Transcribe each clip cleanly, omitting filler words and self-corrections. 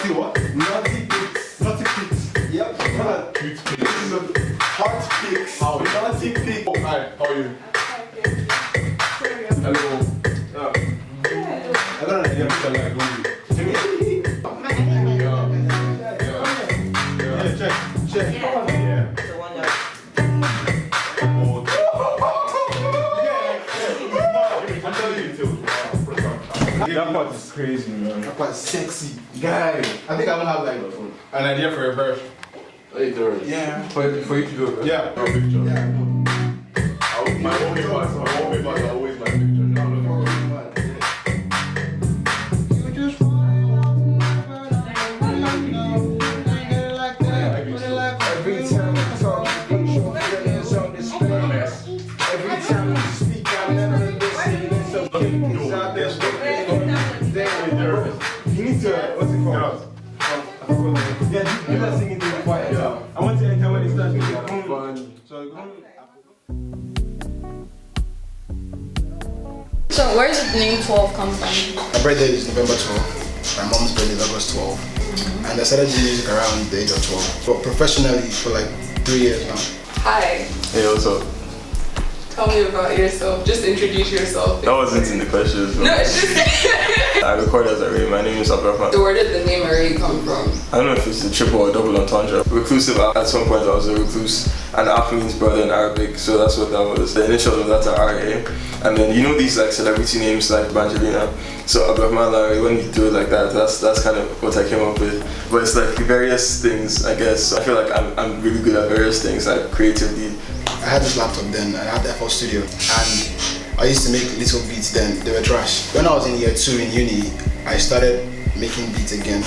Naughty what? Naughty pics. Naughty pics. Yep. Hot pics. How? Naughty pics. Oh, hi. How are you? Hello. I got an idea of like going. Yeah, check. Yeah. The one that. I'm telling you too. That part is crazy, man. That part is sexy. Guy. I think I don't have like an idea for a verse. Yeah. For you to do it. Yeah. No picture. Yeah. My wallpapers are always my picture. You need to, what's it called? Yeah, do that singing thing quiet. Yeah. I want to enter when it starts getting fun. So where does the name 12 come from? My birthday is November 12. My mom's birthday is August 12. And I started doing music around the age of 12. But professionally for like 3 years now. Hi. Hey, what's up? Tell me about yourself. Just introduce yourself. That wasn't in the questions. No, it's just... I record as Array. My name is Abuja. So where did the name Array come from? I don't know if it's a triple or double entendre. Reclusive, at some point I was a recluse. And Af means brother in Arabic, so that's what that was. The initials of that are RA. And then you know these like celebrity names like Brangelina. So Abdurrahman Larry, when you do it like that, that's kind of what I came up with. But it's like various things, I guess. So I feel like I'm really good at various things, like creatively. I had this laptop then, and I had the FL Studio, and I used to make little beats then, they were trash. When I was in year 2 in uni, I started making beats again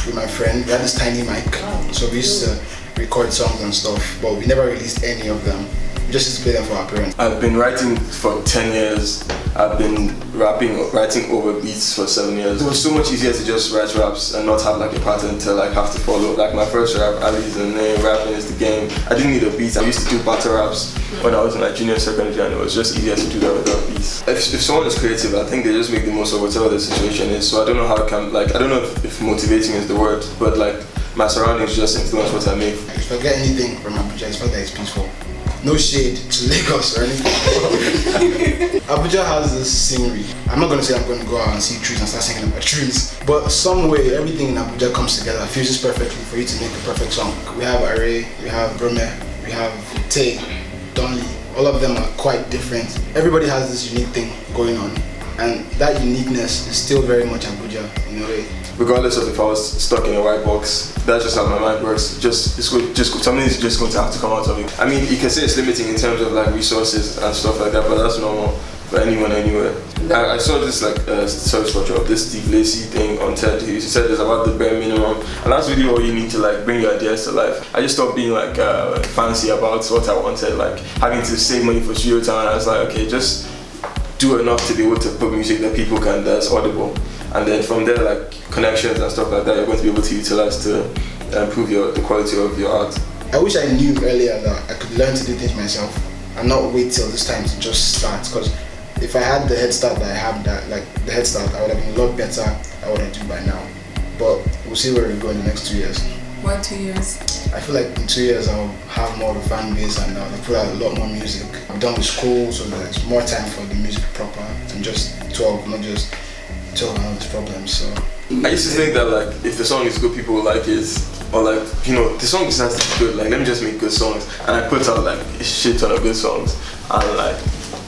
with my friend. We had this tiny mic, so we used to record songs and stuff, but we never released any of them. We just used to play them for our parents. I've been writing for 10 years. I've been writing over beats for 7 years. It was so much easier to just write raps and not have like a pattern to like have to follow. Like my first rap, Ali is the name, rapping is the game. I didn't need a beat. I used to do battle raps when I was in like junior secondary, and it was just easier to do that without beats. If someone is creative, I think they just make the most of whatever the situation is. So I don't know how it can, like, I don't know if motivating is the word, but like my surroundings just influence what I make. If I get anything from Abuja, it's that it's peaceful. No shade to Lagos or anything. Abuja has this scenery. I'm not gonna say I'm gonna go out and see trees and start singing about trees, but some way everything in Abuja comes together, fuses perfectly for you to make a perfect song. We have Array, we have Brome, we have Tay, Donley. All of them are quite different. Everybody has this unique thing going on, and that uniqueness is still very much Abuja in a way. Regardless of if I was stuck in a white box, that's just how my mind works. Something is just going to have to come out of it. I mean, you can say it's limiting in terms of like resources and stuff like that, but that's normal for anyone anywhere. I saw this like search photo of this Steve Lacey thing on TED. He said it's about the bare minimum, and that's really all you need to like bring your ideas to life. I just stopped being like fancy about what I wanted, like having to save money for studio time. And I was like, okay, just do enough to be able to put music that people can, that's audible. And then from there, like connections and stuff like that, you're going to be able to utilize to improve the quality of your art. I wish I knew earlier that I could learn to do things myself and not wait till this time to just start. Because if I had the head start that I have, I would have been a lot better at what I do by now. But we'll see where we go in the next 2 years. Why 2 years? I feel like in 2 years I'll have more of a fan base and I'll put out a lot more music. I'm done with school, so there's more time for the music proper and just 12, not just 12 and all these problems. So I used to think that like if the song is good, people will like it, or like, you know, the song is not good, like let me just make good songs. And I put out like a shit ton of good songs, and like,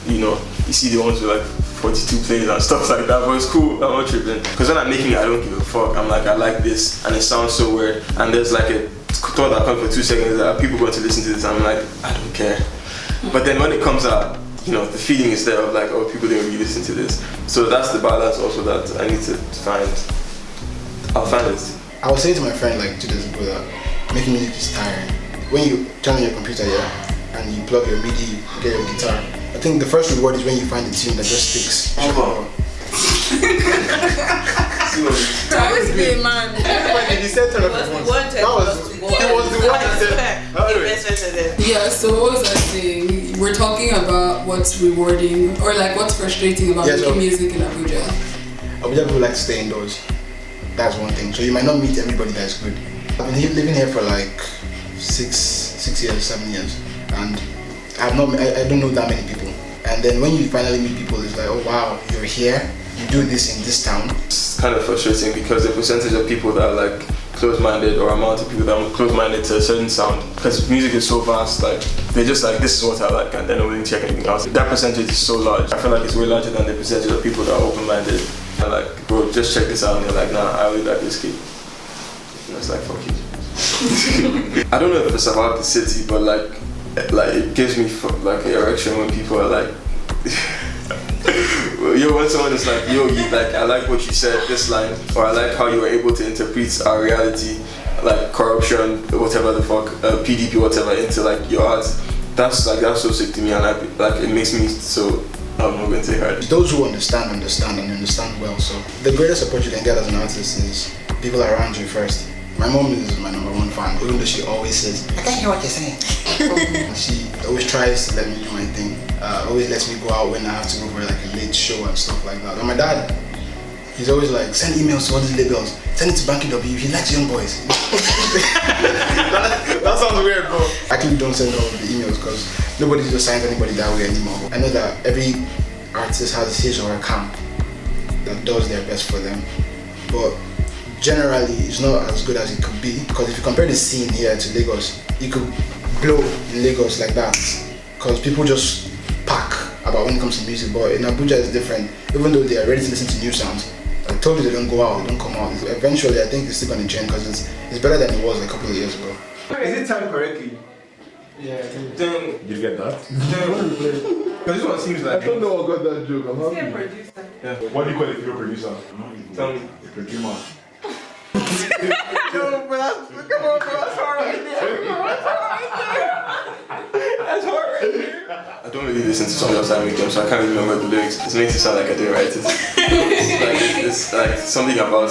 you know, you see the ones with like 42 plays and stuff like that, but it's cool, I'm not tripping. Because when I'm making it, I don't give a fuck. I'm like, I like this, and it sounds so weird, and there's like a thought that comes for 2 seconds that people going to listen to this, and I'm like, I don't care. But then when it comes out, you know, the feeling is there of like, oh, people didn't really listen to this. So that's the balance also that I need to find. I'll find it. I was saying to my friend like 2 days ago that making music is tiring. When you turn on your computer, yeah, and you plug your MIDI, you get your guitar, I think the first reward is when you find a tune that just sticks. That was me, man. He said turn off his phone. He was the one that said. Yeah, so what was I saying? We're talking about what's rewarding or like what's frustrating about making music in Abuja. Abuja people like to stay indoors. That's one thing. So you might not meet everybody that's good. I've been living here for like 6 years, 7 years, and I don't know that many people. And then when you finally meet people, it's like, oh wow, you're here, you do this in this town. It's kind of frustrating because the percentage of people that are like close-minded, or amount of people that are close-minded to a certain sound, because music is so vast, like they're just like, this is what I like, and they're not willing to check anything else. That percentage is so large. I feel like it's way larger than the percentage of people that are open-minded. And like, bro, just check this out, and they're like, nah, I really like this kid. And it's like, fuck you. I don't know if it's about the city, but like it gives me like an erection when people are like, yo, when someone is like, yo, I like what you said, this line, or I like how you were able to interpret our reality, like corruption, whatever the fuck, PDP, whatever, into like your art. That's so sick to me, and it makes me so. I'm not going to take hard. Those who understand and understand well. So the greatest support you can get as an artist is people around you first. My mom is my number one fan, even though she always says, I can't hear what you're saying. She always tries to let me do my thing. Always lets me go out when I have to go for like a late show and stuff like that. And my dad, he's always like, send emails to all these labels. Send it to Banky W. He likes young boys. that sounds weird, bro. I actually don't send all the emails because nobody just signs anybody that way anymore. I know that every artist has his or her camp that does their best for them. But generally, it's not as good as it could be, because if you compare the scene here to Lagos, you could blow in Lagos like that because people just pack about when it comes to music. But in Abuja, it's different. Even though they are ready to listen to new sounds, I told you they don't go out, they don't come out. Eventually, I think it's still going to change because it's better than it was a couple of years ago. Is it timed correctly? Yeah, Then you get that? because this one seems like. I don't know what got that joke. I'm See a happy. producer. Yeah. What do you call a video producer? Tell me. A producer. No, but come on, bro, that's hard right there. That's hard right there. I don't really listen to songs outside of them, so I can't really remember the lyrics. It makes it sound like I didn't write it. It's like something about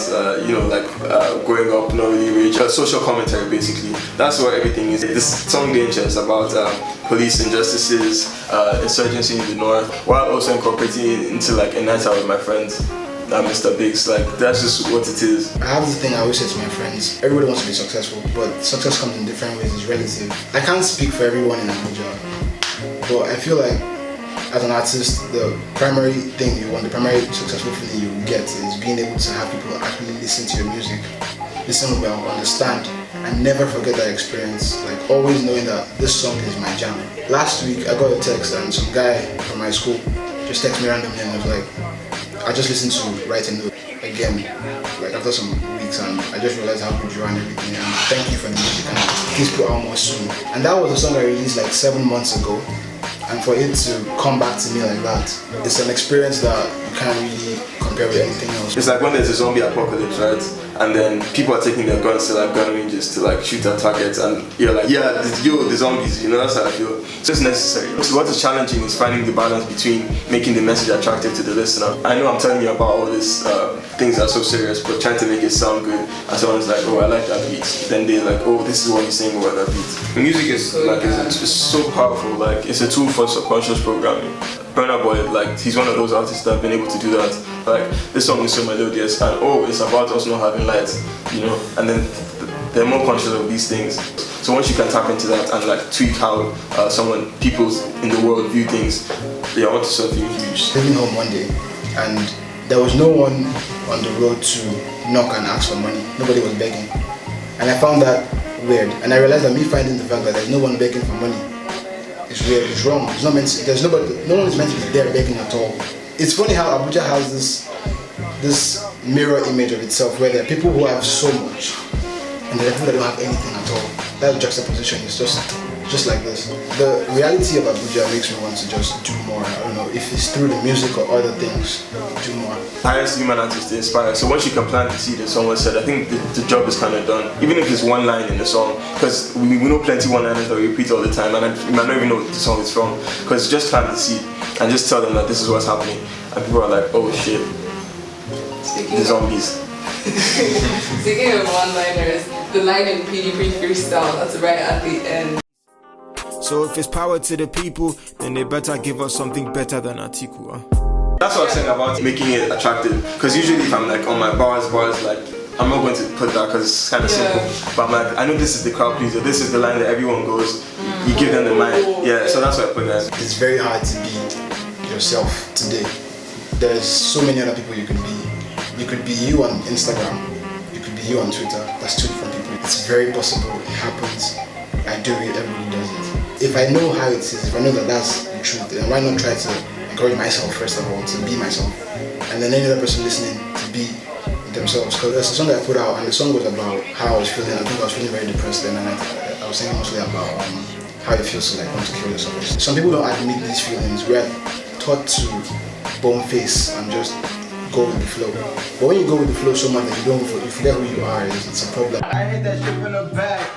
growing up, not really rich. Social commentary, basically. That's what everything is. This song Danger is about police injustices, insurgency in the north, while also incorporating it into like a night out with my friends. Mr. Biggs, like that's just what it is. I have this thing I always say to my friends, everybody wants to be successful, but success comes in different ways, it's relative. I can't speak for everyone in Abuja, but I feel like as an artist, the primary thing you want, the primary successful feeling you get is being able to have people actually listen to your music, listen well, understand, and never forget that experience. Like always knowing that this song is my jam. Last week I got a text and some guy from my school just texted me randomly and was like, I just listened to Write a Note again, like after some weeks, and I just realized how good you are and everything, and thank you for the music, and please put out more soon. And that was a song I released like 7 months ago, and for it to come back to me like that, it's an experience that you can't really compare with anything else. It's like when there's a zombie apocalypse, right? And then people are taking their guns to like gun ranges to like shoot at targets, and you're like, yeah, the zombies, you know, that's how I feel. It's just necessary. So what is challenging is finding the balance between making the message attractive to the listener. I know I'm telling you about all these things that are so serious, but trying to make it sound good. And someone's like, oh, I like that beat. Then they're like, oh, this is what you're saying about that beat. Music is like, it's so powerful. Like, it's a tool for subconscious programming. Burna Boy, like, he's one of those artists that have been able to do that. Like, this song is so melodious, and oh, it's about us not having lights, you know, and then they're more conscious of these things. So once you can tap into that and like tweak how people in the world view things, they are onto something huge. Leaving home one day, and there was no one on the road to knock and ask for money. Nobody was begging, and I found that weird. And I realized that me finding the fact that there's no one begging for money is weird. It's wrong. It's not meant to, there's nobody. No one is meant to be there begging at all. It's funny how Abuja has this mirror image of itself, where there are people who have so much, and there are people that don't have anything at all. That juxtaposition is just like this. The reality of Abuja makes me want to just do more. I don't know if it's through the music or other things, do more. Highest human artist to inspire. So once you can plant the seed, as someone said, I think the job is kind of done. Even if it's one line in the song, because we know plenty one-liners that we repeat all the time, and you might not even know what the song is from. Because just plant the seed and just tell them that this is what's happening, and people are like, oh shit, the zombies. Speaking of one-liners, the line in PDP freestyle, that's right at the end. So if it's power to the people, then they better give us something better than Atiku. That's what I'm saying about making it attractive. Because usually if I'm like on my bars like I'm not going to put that because it's kind of simple. But I'm like, I know this is the crowd pleaser. This is the line that everyone goes. You give them the mic. Yeah, so that's why I put that. It's very hard to be yourself today. There's so many other people you could be. You could be you on Instagram. You could be you on Twitter. That's two different people. It's very possible. It happens. I do it. Everybody does it. If I know how it is, if I know that that's the truth, then why not try to encourage myself first of all to be myself, and then any other person listening to be themselves. Because there's a song that I put out, and the song was about how I was feeling. I think I was feeling very depressed then, and I was saying mostly about how it feels to like want to kill yourself. Some people don't admit these feelings. We're taught to bone face and just go with the flow. But when you go with the flow so much that you forget who you are, it's a problem. I hit that shit from the back,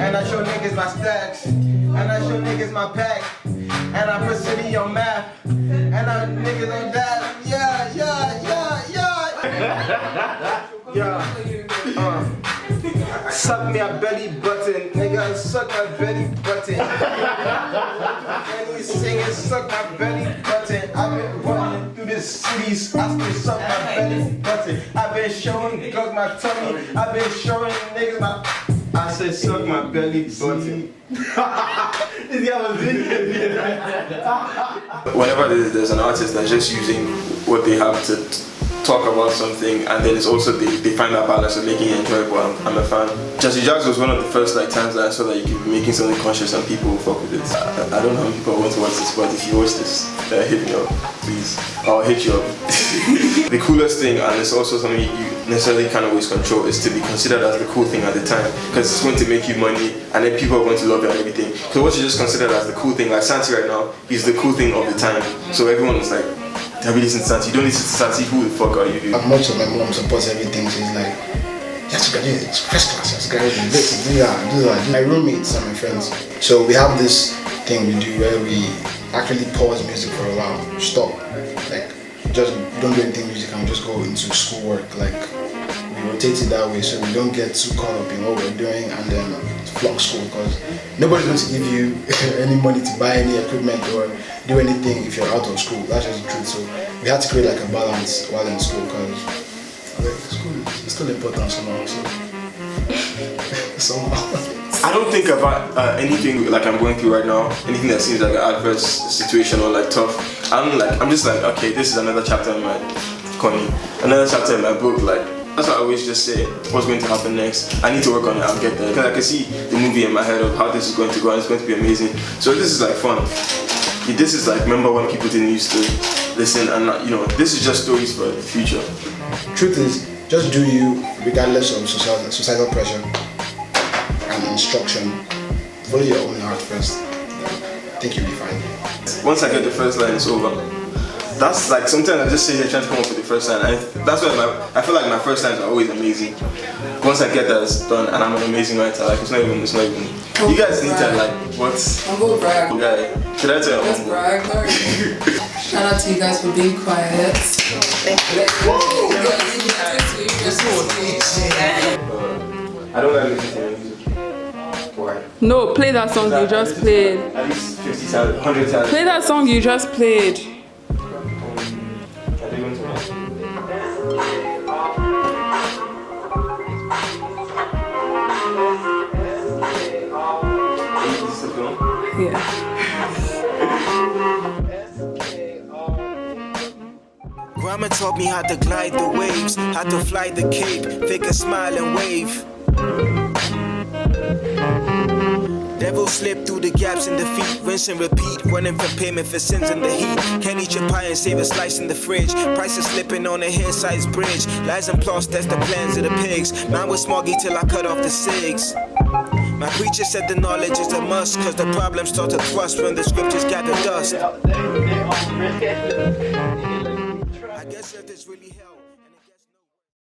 and I show niggas my stacks, and I show niggas my pack, and I put city on map, and I niggas on that. Yeah. Suck me a belly button, nigga, suck my belly button. And he's singing, suck my belly button. I've been running through the cities, I still suck my belly button. I've been showing girls my tummy, I've been showing niggas my. I said, suck my belly button. This guy was Whenever there's an artist that's just using what they have to talk about something, and then it's also they find that balance of making it enjoyable. I'm a fan. Jazzy Jazz was one of the first times that I saw that you could be making something conscious and people will fuck with it. I don't know how many people want to watch this, but if you watch this, hit me up, please. I'll hit you up. The coolest thing, and it's also something you necessarily can't always control, is to be considered as the cool thing at the time, because it's going to make you money, and then people are going to love you and everything. So what you just considered as the cool thing, like Santi right now, is the cool thing of the time. So everyone is like, have you listened to Santi? You don't listen to Santi, who the fuck are you? As much as my mom supports everything, she's like, you have to graduate, it's first class, you have to graduate, this, do that. My roommates and my friends. So we have this thing we do where we actually pause music for a while, stop, like just don't do anything music and we just go into schoolwork. Like we rotate it that way so we don't get too caught up in what we're doing and then flunk school, because nobody's going to give you any money to buy any equipment or do anything if you're out of school. That's just the truth. So we had to create like a balance while in school, because school is still important somehow. Somehow. I don't think about anything like I'm going through right now, anything that seems like an adverse situation or like tough. I'm just like, okay, this is another chapter in my another chapter in my book. Like that's why I always just say, what's going to happen next? I need to work on it, I'll get there. Because I can see the movie in my head of how this is going to go and it's going to be amazing. So this is like fun. This is like, remember when people didn't used to listen and not, this is just stories for the future. Truth is, just do you regardless of societal pressure and instruction. Follow your own heart first. I think you'll be fine. Once I get the first line, it's over. That's like, sometimes I just sit here trying to come up with the first line. That's why I feel like my first lines are always amazing. Once I get that, it's done, and I'm an amazing writer. Like it's not even. You guys need to like what? I'm gonna brag. Okay. Should I tell you? Just brag. Shout out to you guys for being quiet. I don't like listening to music. Why? No, play that song you just played. At least 50 times, 100 times. Play that song you just played. Yeah. Grandma taught me how to glide the waves, how to fly the cape, fake a smile and wave. Devil slip through the gaps in the feet, rinse and repeat, running for payment for sins in the heat. Can't eat your pie and save a slice in the fridge. Prices slipping on a hair-sized bridge. Lies and plots, that's the plans of the pigs. Mine was smoggy till I cut off the cigs. My preacher said the knowledge is a must, cause the problems start to thrust when the scriptures gather dust. I guess if this really helps.